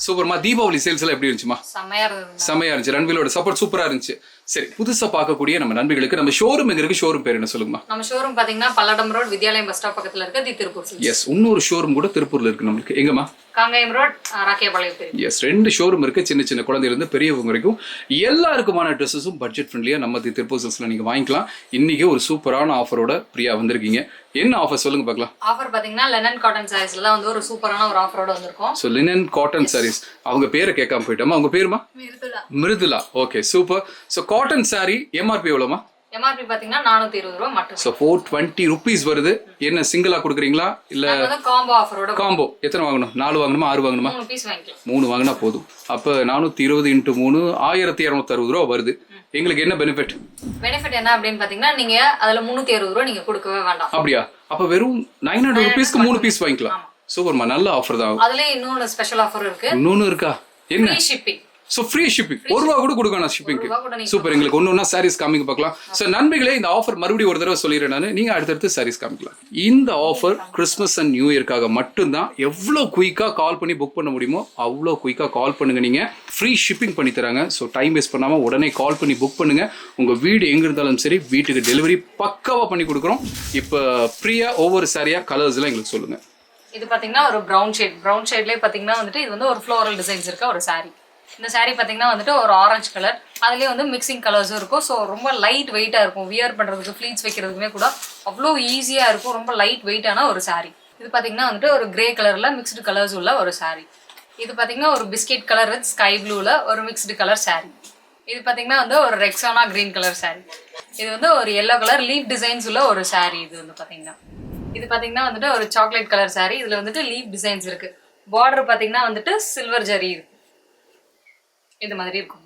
சூப்பர்மா. தீபாவளி சேல்ஸ் எல்லாம் எப்படி இருந்துச்சுமா? செமையா இருந்துச்சு. ரன்வீலோட சப்போர்ட் சூப்பரா இருந்துச்சு. சரி, புதுசா பார்க்கக்கூடிய நம்ம நண்பர்களுக்கு நம்ம ஷோரூம் எங்க இருக்கு? ஷோரூம் பேர் என்ன சொல்லுங்கம்மா? நம்ம ஷோரூம் பாத்தீங்கன்னா Palladam road Vidyalayam bus stop பக்கத்துல இருக்கு, தி திருப்பூர் சில்க்ஸ். எஸ், இன்னொரு ஷோரூம் கூட திருப்பூர்ல இருக்கு நமக்கு. எங்கம்மா? Kangeyam road, Rakkiyapalayam. S, 2 showroom இருக்கு. சின்ன சின்ன குழந்தையில இருந்து பெரியவங்க வரைக்கும் எல்லாருக்குமான ட்ரெஸ்ஸஸும் பட்ஜெட் ஃப்ரெண்ட்லியா நம்ம தி திருப்பூர் சில்க்ஸ்ல நீங்க வாங்கிக்கலாம். இன்னைக்கு ஒரு சூப்பரான ஆஃபரோட பிரியா வந்திருக்கீங்க. என்ன ஆஃபர் சொல்லுங்க பார்க்கலாம். ஆஃபர் பாத்தீங்கன்னா லினன் காட்டன் சாரீஸ்ல தான் வந்து ஒரு சூப்பரான ஒரு ஆஃபரோட வந்திருக்கும். So linen cotton saris. அவங்க பேரை கேட்காம போயிட்டோமா? அவங்க பேருமா? Mridula. Okay, super. So cotton sari MRP எவ்வளவுமா? எம்ஆர்பி பாத்தீங்கன்னா 420 ரூபாய் மட்டும். சோ 420 rupees வருது. என்ன சிங்கிளா கொடுக்குறீங்களா இல்ல காம்போ ஆஃபரோட? காம்போ. எத்தனை வாங்கணும்? 4 வாங்கணுமா 6 வாங்கணுமா? 3 பீஸ் வாங்கிக்கலாம். 3 வாங்கினா போதும். அப்ப 420 × 3 1260 ரூபா வருது. எங்களுக்கு என்ன பெனிஃபிட்? பெனிஃபிட் என்ன அப்படின்னு பாத்தீங்கன்னா நீங்க அதுல 360 ரூபாய் நீங்க கொடுக்கவே வேண்டாம். அப்படியா? அப்ப வெறும் 900 rupeesக்கு 3 பீஸ் வாங்கிக்கலாம். சூப்பர்மா, நல்ல ஆஃபர் தான். அதுல இன்னொரு ஸ்பெஷல் ஆஃபர் இருக்கு. இன்னொன்னு இருக்கா? என்ன? Free shipping. So free shipping. 1 ரூபா கூட கொடுக்கணும் ஷிப்பிங்க்கு. சூப்பர். எங்களுக்கு ஒண்ணுன்னா சாரீஸ் காமிக்க பார்க்கலாம். சோ நண்பர்களே, இந்த ஆஃபர் மறுபடியும் ஒரு தடவை சொல்லிடுறேன் நான். நீங்க அடுத்தடுத்து சாரீஸ் காமிக்கலாம். இந்த ஆஃபர் கிறிஸ்மஸ் அண்ட் நியூ இயர்க்காக மட்டும்தான். எவ்வளோ குயிக்கா கால் பண்ணி புக் பண்ண முடியுமோ அவ்வளோ குயிக்கா கால் பண்ணுங்க. நீங்க ஃப்ரீ ஷிப்பிங் பண்ணி தராங்க. ஸோ டைம் வேஸ்ட் பண்ணாம உடனே கால் பண்ணி புக் பண்ணுங்க. உங்க வீடு எங்க இருந்தாலும் சரி, வீட்டுக்கு டெலிவரி பக்காவா பண்ணி கொடுக்குறோம். இப்போ பிரியா ஒவ்வொரு சாரியா கலர்ஸ் எல்லாம் எங்களுக்கு சொல்லுங்க. இது பாத்தீங்கன்னா ஒரு ப்ரௌன் ஷேட்லயே பாத்தீங்கன்னா வந்துட்டு இது வந்து ஒரு ஃப்ளோரல் டிசைன்ஸ் இருக்க ஒரு சாரி. இந்த சாரீ பார்த்தீங்கன்னா வந்துட்டு ஒரு ஆரஞ்சு கலர், அதுலேயே வந்து மிக்சிங் கலர்ஸும் இருக்கும். ஸோ ரொம்ப லைட் வெயிட்டாக இருக்கும். வியர் பண்ணுறதுக்கு, ஃப்ளீட்ஸ் வைக்கிறதுக்குமே கூட அவ்வளோ ஈஸியாக இருக்கும். ரொம்ப லைட் வெயிட்டான ஒரு சாரீ. இது பார்த்தீங்கன்னா வந்துட்டு ஒரு கிரே கலரில் மிக்ஸ்டு கலர்ஸ் உள்ள ஒரு சாரீ. இது பார்த்தீங்கன்னா ஒரு பிஸ்கெட் கலர் வித் ஸ்கை ப்ளூவில் ஒரு மிக்ஸ்டு கலர் சாரீ. இது பார்த்தீங்கன்னா வந்து ஒரு ரெக்ஸானா கிரீன் கலர் சாரீ. இது வந்து ஒரு எல்லோ கலர் லீஃப் டிசைன்ஸ் உள்ள ஒரு சாரீ. இது வந்து பார்த்தீங்கன்னா வந்துட்டு ஒரு சாக்லேட் கலர் சாரீ. இதில் வந்துட்டு லீஃப் டிசைன்ஸ் இருக்குது. பார்டர் பார்த்தீங்கன்னா வந்துட்டு சில்வர் ஜரி இருக்கு. இது மாதிரி இருக்கும்.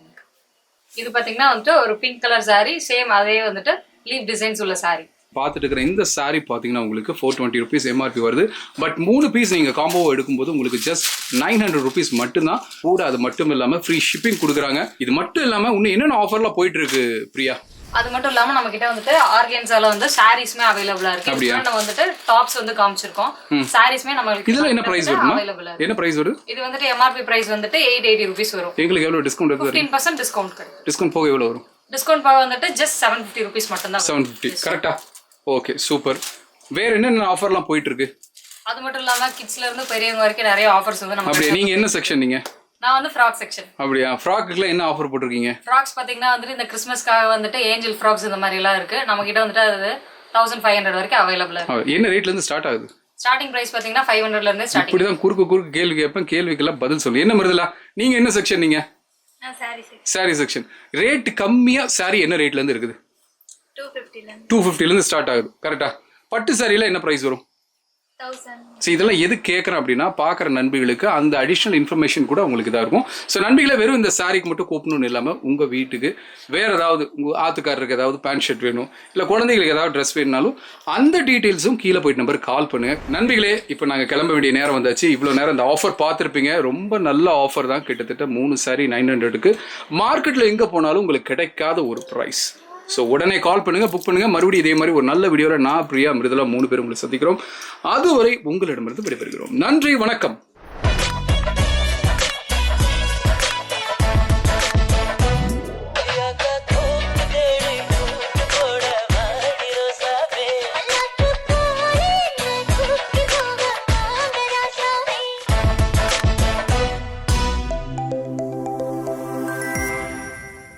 இது பாத்தீங்கன்னா வந்துட்டு ஒரு பிங்க் கலர் சாரி. சேம் அதே வந்துட்டு லீஃப் டிசைன்ஸ் உள்ள சாரி. பார்த்துட்டு இருக்கிற இந்த சாரி பார்த்தீங்கன்னா உங்களுக்கு 420 rupees எம்ஆர்பி வருது. பட் 3 பீஸ் நீங்கள் காம்போவை எடுக்கும்போது உங்களுக்கு ஜஸ்ட் 900 rupees மட்டும்தான். கூட அது மட்டும் இல்லாமல் ஃப்ரீ ஷிப்பிங் கொடுக்குறாங்க. இது மட்டும் இல்லாமல் இன்னும் என்னென்ன ஆஃபர்லாம் போயிட்டு இருக்கு பிரியா? அது மட்டும் இல்லாம நம்ம கிட்ட வந்துட்டு ஆர்கன்ஸால வந்து சாரீஸ்மே அவைலபிளா இருக்கு. நம்ம வந்துட்டு டாப்ஸ் வந்து காமிச்சிருக்கோம். சாரீஸ்மே நமக்கு இதுல என்ன பிரைஸ் வருமா? என்ன பிரைஸ் வருது? இது வந்துட்டு எம்ஆர்பி பிரைஸ் வந்துட்டு 880 rupees வரும். உங்களுக்கு எவ்வளவு டிஸ்கவுண்ட் இருக்கு? 15% டிஸ்கவுண்ட் கிடைக்கும். டிஸ்கவுண்ட் போக எவ்வளவு வரும்? டிஸ்கவுண்ட் போக வந்துட்டு ஜஸ்ட் 750 rupees மட்டும் தான். 750 கரெக்ட்டா? Okay, super. வேற என்னென்ன ஆஃபர்லாம் போயிட்டு இருக்கு? அது மட்டும் இல்லாம கிட்ஸ்ல இருந்து பெரியவங்க வரைக்கும் நிறைய ஆஃபர்ஸ் வந்து நம்ம. அப்படியே நீங்க என்ன செக்ஷன்? நீங்க? நான் வந்து ஃப்ராக் செக்ஷன். அப்படியா? ஃப்ராக்குக்குலாம் என்ன ஆஃபர் போட்டுருக்கீங்க? ஃப்ராக்ஸ் பாத்தீங்கன்னா வந்துட்டு இந்த கிறிஸ்மஸ்க்காக வந்துட்டு ஏஞ்சல் ஃப்ராக்ஸ் இந்த மாதிரி எல்லாம் இருக்கு. நம்ம கிட்ட வந்துட்டு அது 1500 வரைக்கும் அவைலபிளா இருக்கு. என்ன ரேட்ல இருந்து ஸ்டார்ட் ஆகுது? ஸ்டார்டிங் பிரைஸ் பாத்தீங்கன்னா 500ல இருந்து ஸ்டார்டிங். இப்படி தான் குறுக்கு கேள்வி கேட்பேன். கேள்விக்கெல்லாம் பதில் சொல்லு. என்ன மருதலா, நீங்க என்ன செக்ஷன்? நீங்க சாரி செக்ஷன். ரேட் கம்மியா சாரி என்ன ரேட்ல இருந்து இருக்குது? 250ல இருந்து ஸ்டார்ட் ஆகுது. கரெக்டா? பட்டு சாரியில என்ன பிரைஸ் வரும்? 1000. இதெல்லாம் எது கேட்குறேன் அப்படின்னா, பார்க்குற நண்பிகளுக்கு அந்த அடிஷ்னல் இன்ஃபர்மேஷன் கூட உங்களுக்கு இதாக இருக்கும். ஸோ நண்பிகளை வெறும் இந்த சாரிக்கு மட்டும் கூப்பிடணும்னு இல்லாமல் உங்கள் வீட்டுக்கு வேறு ஏதாவது உங்கள் ஆத்துக்காரருக்கு ஏதாவது பேண்ட் ஷர்ட் வேணும், இல்லை குழந்தைங்களுக்கு ஏதாவது ட்ரெஸ் வேணுனாலும் அந்த டீட்டெயில்ஸும் கீழே போயிட்டு நம்பருக்கு கால் பண்ணுங்கள். நண்பிகளே, இப்போ நாங்கள் கிளம்ப வேண்டிய நேரம் வந்தாச்சு. இவ்வளோ நேரம் இந்த ஆஃபர் பார்த்துருப்பீங்க. ரொம்ப நல்ல ஆஃபர் தான். கிட்டத்தட்ட 3 சாரி 900க்கு மார்க்கெட்டில் எங்கே போனாலும் உங்களுக்கு கிடைக்காத ஒரு ப்ரைஸ். ஸோ உடனே கால் பண்ணுங்கள், புக் பண்ணுங்கள். மறுபடியும் இதே மாதிரி ஒரு நல்ல வீடியோவில் நான் பிரியா மிருதுலா 3 பேர் உங்களை சந்திக்கிறோம். அதுவரை உங்களிடமிருந்து விடைபெறுகிறோம். நன்றி, வணக்கம்.